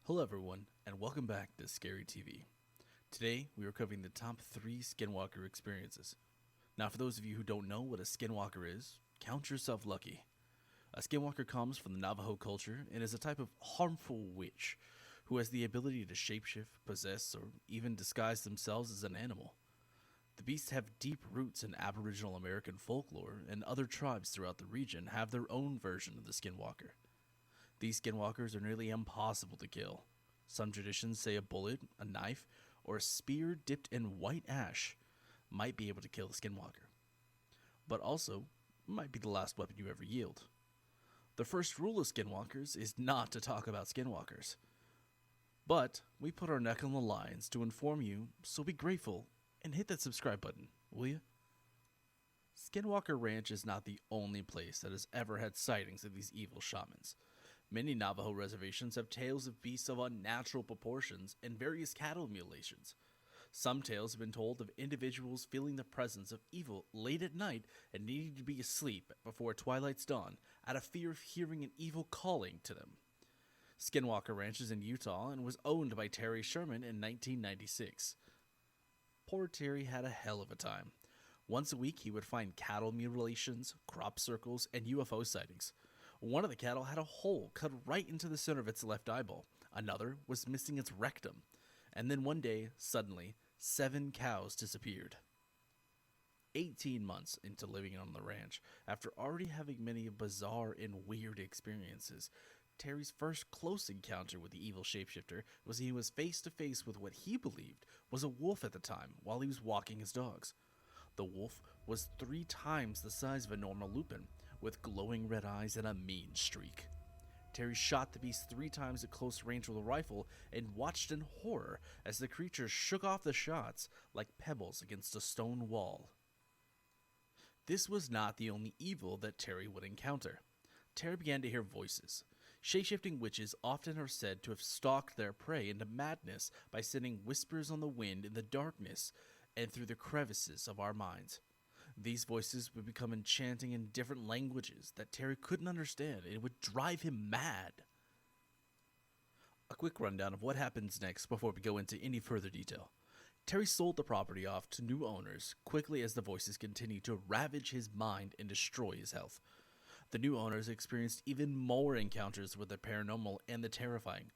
Hello everyone, and welcome back to Scary TV. Today, we are covering the top 3 Skinwalker experiences. Now for those of you who don't know what a Skinwalker is, count yourself lucky. A Skinwalker comes from the Navajo culture and is a type of harmful witch who has the ability to shapeshift, possess, or even disguise themselves as an animal. The beasts have deep roots in Aboriginal American folklore, and other tribes throughout the region have their own version of the Skinwalker. These skinwalkers are nearly impossible to kill. Some traditions say a bullet, a knife, or a spear dipped in white ash might be able to kill the skinwalker, but also might be the last weapon you ever yield. The first rule of skinwalkers is not to talk about skinwalkers. But we put our neck on the lines to inform you, so be grateful and hit that subscribe button, will you? Skinwalker Ranch is not the only place that has ever had sightings of these evil shamans. Many Navajo reservations have tales of beasts of unnatural proportions and various cattle mutilations. Some tales have been told of individuals feeling the presence of evil late at night and needing to be asleep before twilight's dawn out of fear of hearing an evil calling to them. Skinwalker Ranch is in Utah and was owned by Terry Sherman in 1996. Poor Terry had a hell of a time. Once a week he would find cattle mutilations, crop circles, and UFO sightings. One of the cattle had a hole cut right into the center of its left eyeball. Another was missing its rectum. And then one day, suddenly, 7 cows disappeared. 18 months into living on the ranch, after already having many bizarre and weird experiences, Terry's first close encounter with the evil shapeshifter was he was face to face with what he believed was a wolf at the time while he was walking his dogs. The wolf was 3 times the size of a normal lupin, with glowing red eyes and a mean streak. Terry shot the beast 3 times at close range with a rifle and watched in horror as the creature shook off the shots like pebbles against a stone wall. This was not the only evil that Terry would encounter. Terry began to hear voices. Shape-shifting witches often are said to have stalked their prey into madness by sending whispers on the wind in the darkness and through the crevices of our minds. These voices would become enchanting in different languages that Terry couldn't understand, and it would drive him mad. A quick rundown of what happens next before we go into any further detail. Terry sold the property off to new owners quickly as the voices continued to ravage his mind and destroy his health. The new owners experienced even more encounters with the paranormal and the terrifying.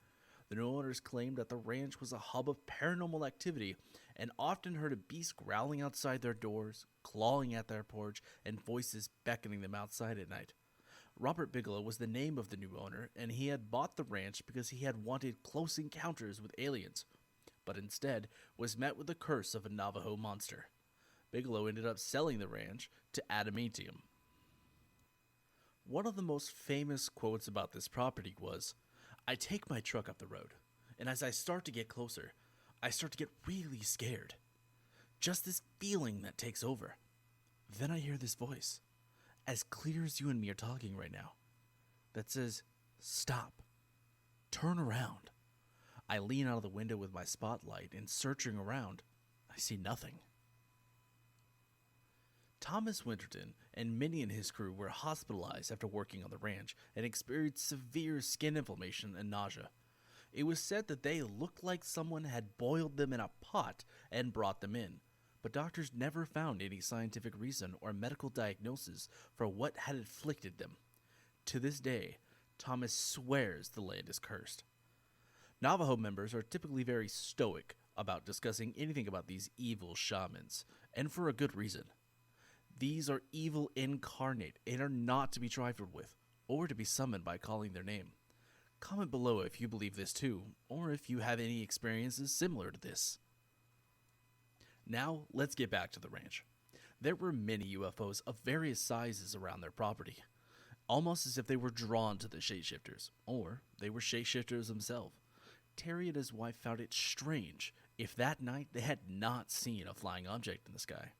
The new owners claimed that the ranch was a hub of paranormal activity and often heard a beast growling outside their doors, clawing at their porch, and voices beckoning them outside at night. Robert Bigelow was the name of the new owner, and he had bought the ranch because he had wanted close encounters with aliens, but instead was met with the curse of a Navajo monster. Bigelow ended up selling the ranch to Adamantium. One of the most famous quotes about this property was, "I take my truck up the road, and as I start to get closer, I start to get really scared. Just this feeling that takes over. Then I hear this voice, as clear as you and me are talking right now, that says, 'Stop. Turn around.' I lean out of the window with my spotlight, and searching around, I see nothing." Thomas Winterton and many in his crew were hospitalized after working on the ranch and experienced severe skin inflammation and nausea. It was said that they looked like someone had boiled them in a pot and brought them in, but doctors never found any scientific reason or medical diagnosis for what had afflicted them. To this day, Thomas swears the land is cursed. Navajo members are typically very stoic about discussing anything about these evil shamans, and for a good reason. These are evil incarnate and are not to be trifled with, or to be summoned by calling their name. Comment below if you believe this too, or if you have any experiences similar to this. Now, let's get back to the ranch. There were many UFOs of various sizes around their property, almost as if they were drawn to the shapeshifters, or they were shapeshifters themselves. Terry and his wife found it strange if that night they had not seen a flying object in the sky.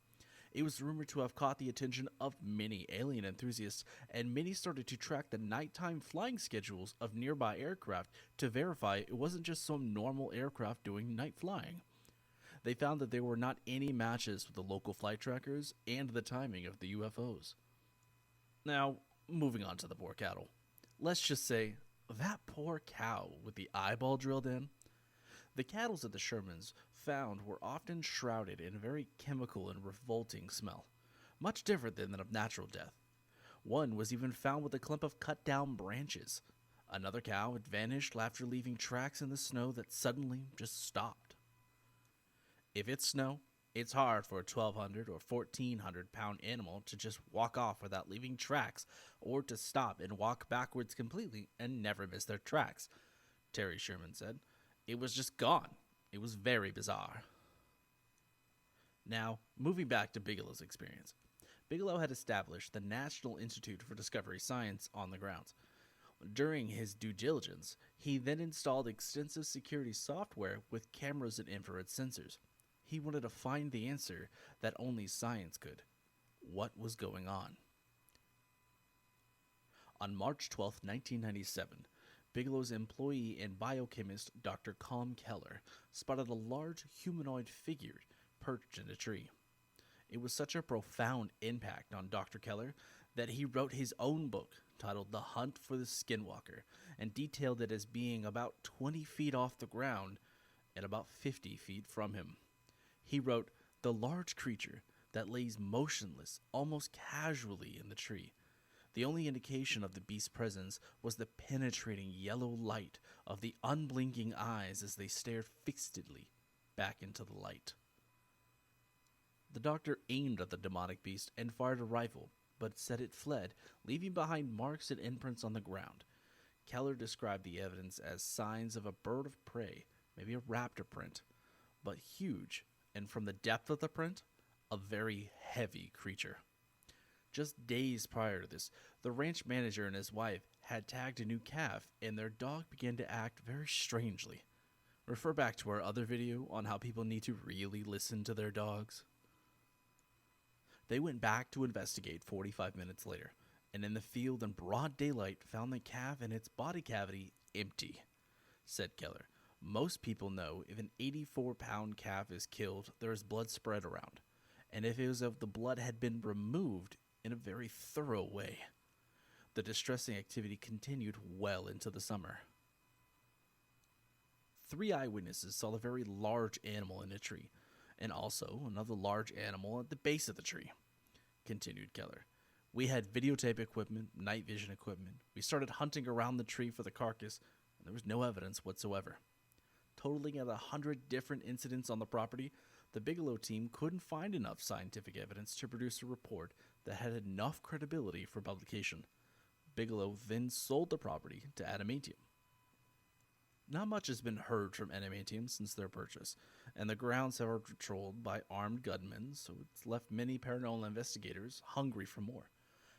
It was rumored to have caught the attention of many alien enthusiasts, and many started to track the nighttime flying schedules of nearby aircraft to verify it wasn't just some normal aircraft doing night flying. They found that there were not any matches with the local flight trackers and the timing of the UFOs. Now, moving on to the poor cattle. Let's just say That poor cow with the eyeball drilled in. The cattle that the Shermans found were often shrouded in a very chemical and revolting smell, much different than that of natural death. One was even found with a clump of cut down branches. Another cow had vanished after leaving tracks in the snow that suddenly just stopped. If it's snow, it's hard for a 1,200 or 1,400-pound animal to just walk off without leaving tracks or to stop and walk backwards completely and never miss their tracks, Terry Sherman said. It was just gone. It was very bizarre. Now, moving back to Bigelow's experience. Bigelow had established the National Institute for Discovery Science on the grounds. During his due diligence, he then installed extensive security software with cameras and infrared sensors. He wanted to find the answer that only science could. What was going on? On March 12, 1997, Bigelow's employee and biochemist Dr. Colm Keller spotted a large humanoid figure perched in a tree. It was such a profound impact on Dr. Keller that he wrote his own book titled The Hunt for the Skinwalker and detailed it as being about 20 feet off the ground and about 50 feet from him. He wrote, "The large creature that lays motionless, almost casually in the tree. The only indication of the beast's presence was the penetrating yellow light of the unblinking eyes as they stared fixedly back into the light." The doctor aimed at the demonic beast and fired a rifle, but said it fled, leaving behind marks and imprints on the ground. Keller described the evidence as signs of a bird of prey, maybe a raptor print, but huge, and from the depth of the print, a very heavy creature. Just days prior to this, the ranch manager and his wife had tagged a new calf, and their dog began to act very strangely. Refer back to our other video on how people need to really listen to their dogs. They went back to investigate 45 minutes later, and in the field in broad daylight found the calf and its body cavity empty. Said Keller, "Most people know if an 84-pound calf is killed, there is blood spread around, and if it was if the blood had been removed in a very thorough way." The distressing activity continued well into the summer. 3 eyewitnesses saw a very large animal in a tree, and also another large animal at the base of the tree, continued Keller. "We had videotape equipment, night vision equipment. We started hunting around the tree for the carcass, and there was no evidence whatsoever. Totaling at 100 different incidents on the property, the Bigelow team couldn't find enough scientific evidence to produce a report that had enough credibility for publication. Bigelow then sold the property to Adamantium. Not much has been heard from Adamantium since their purchase, and the grounds are patrolled by armed gunmen, so it's left many paranormal investigators hungry for more.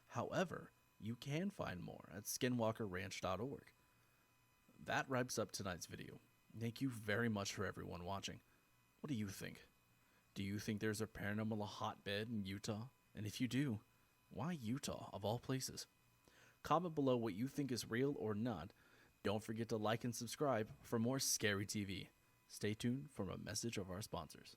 However, you can find more at skinwalkerranch.org. That wraps up tonight's video. Thank you very much for everyone watching. What do you think? Do you think there's a paranormal hotbed in Utah? And if you do, why Utah of all places? Comment below what you think is real or not. Don't forget to like and subscribe for more Scary TV. Stay tuned for a message of our sponsors.